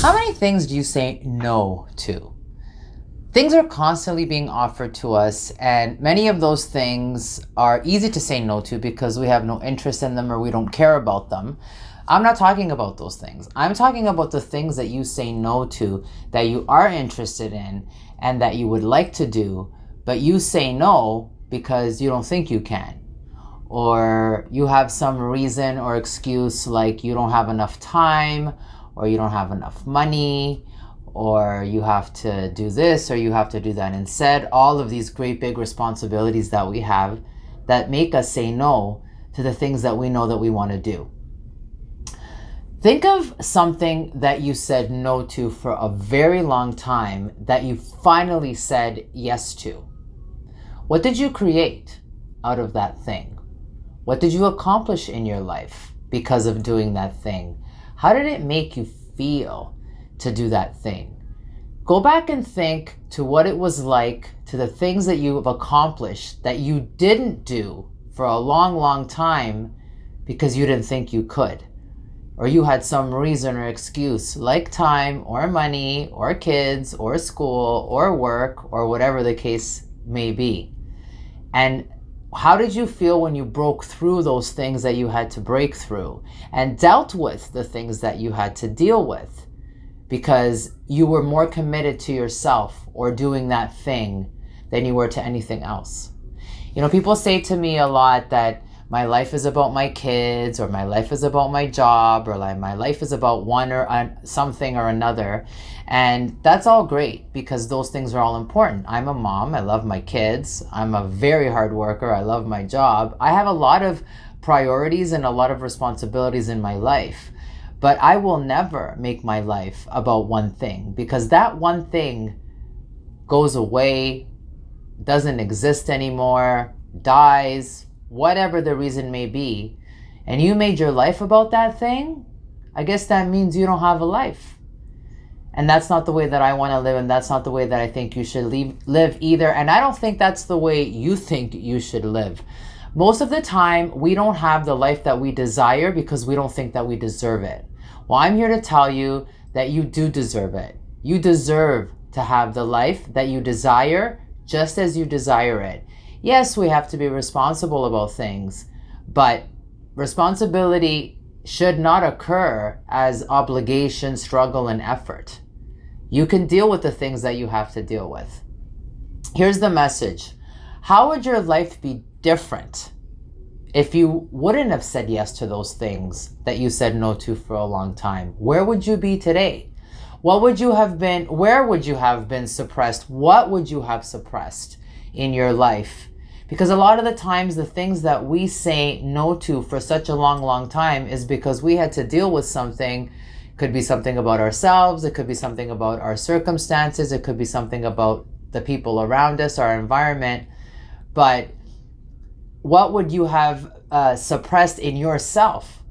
How many things do you say no to? Things are constantly being offered to us, and many of those things are easy to say no to because we have no interest in them or we don't care about them. I'm not talking about those things. I'm talking about the things that you say no to that you are interested in and that you would like to do, but you say no because you don't think you can. Or you have some reason or excuse like you don't have enough time, or you don't have enough money, or you have to do this or you have to do that instead. All of these great big responsibilities that we have that make us say no to the things that we know that we want to do. Think of something that you said no to for a very long time that you finally said yes to. What did you create out of that thing? What did you accomplish in your life because of doing that thing? How did it make you feel to do that thing? Go back and think to what it was like, to the things that you have accomplished that you didn't do for a long, long time because you didn't think you could. Or you had some reason or excuse like time or money or kids or school or work or whatever the case may be. And how did you feel when you broke through those things that you had to break through and dealt with the things that you had to deal with because you were more committed to yourself or doing that thing than you were to anything else? You know, people say to me a lot that my life is about my kids, or my life is about my job, or like my life is about one or something or another. And that's all great because those things are all important. I'm a mom. I love my kids. I'm a very hard worker. I love my job. I have a lot of priorities and a lot of responsibilities in my life. But I will never make my life about one thing because that one thing goes away, doesn't exist anymore, dies, whatever the reason may be, and you made your life about that thing, I guess that means you don't have a life. And that's not the way that I want to live, and that's not the way that I think you should live either. And I don't think that's the way you think you should live. Most of the time, we don't have the life that we desire because we don't think that we deserve it. Well, I'm here to tell you that you do deserve it. You deserve to have the life that you desire just as you desire it. Yes, we have to be responsible about things, but responsibility should not occur as obligation, struggle, and effort. You can deal with the things that you have to deal with. Here's the message. How would your life be different if you wouldn't have said yes to those things that you said no to for a long time? Where would you be today? What would you have been? Where would you have been suppressed? What would you have suppressed in your life? Because a lot of the times the things that we say no to for such a long, long time is because we had to deal with something. It could be something about ourselves. It could be something about our circumstances. It could be something about the people around us, our environment. But what would you have suppressed in yourself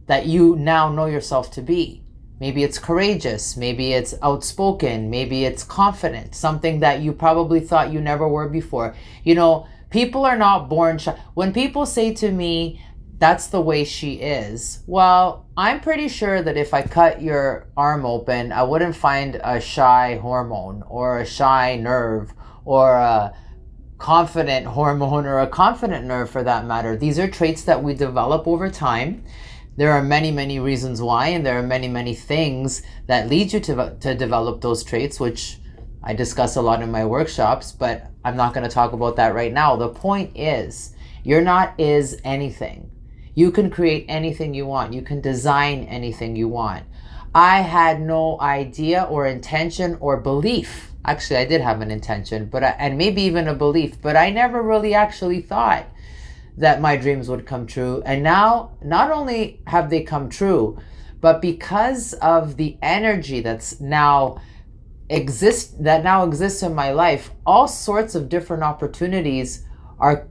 that you now know yourself to be? Maybe it's courageous, maybe it's outspoken, maybe it's confident, something that you probably thought you never were before. You know, people are not born shy. When people say to me, that's the way she is, well, I'm pretty sure that if I cut your arm open, I wouldn't find a shy hormone or a shy nerve or a confident hormone or a confident nerve for that matter. These are traits that we develop over time. There are many, many reasons why, and there are many, many things that lead you to develop those traits, which I discuss a lot in my workshops, but I'm not going to talk about that right now. The point is, you're not is anything. You can create anything you want. You can design anything you want. I had no idea or intention or belief. Actually, I did have an intention, and maybe even a belief, but I never really actually thought that my dreams would come true. And now, not only have they come true, but because of the energy that now exists in my life, all sorts of different opportunities are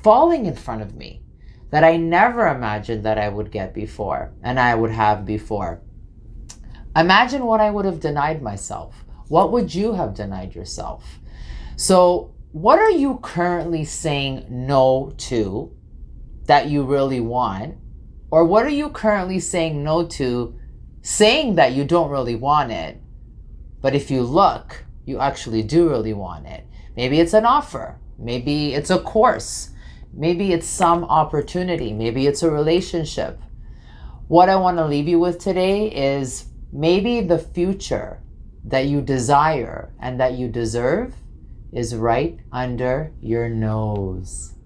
falling in front of me that I never imagined that I would get before and I would have before. Imagine what I would have denied myself. What would you have denied yourself? So what are you currently saying no to that you really want? Or what are you currently saying no to saying that you don't really want it, but if you look, you actually do really want it. Maybe it's an offer. Maybe it's a course. Maybe it's some opportunity. Maybe it's a relationship. What I want to leave you with today is maybe the future that you desire and that you deserve is right under your nose.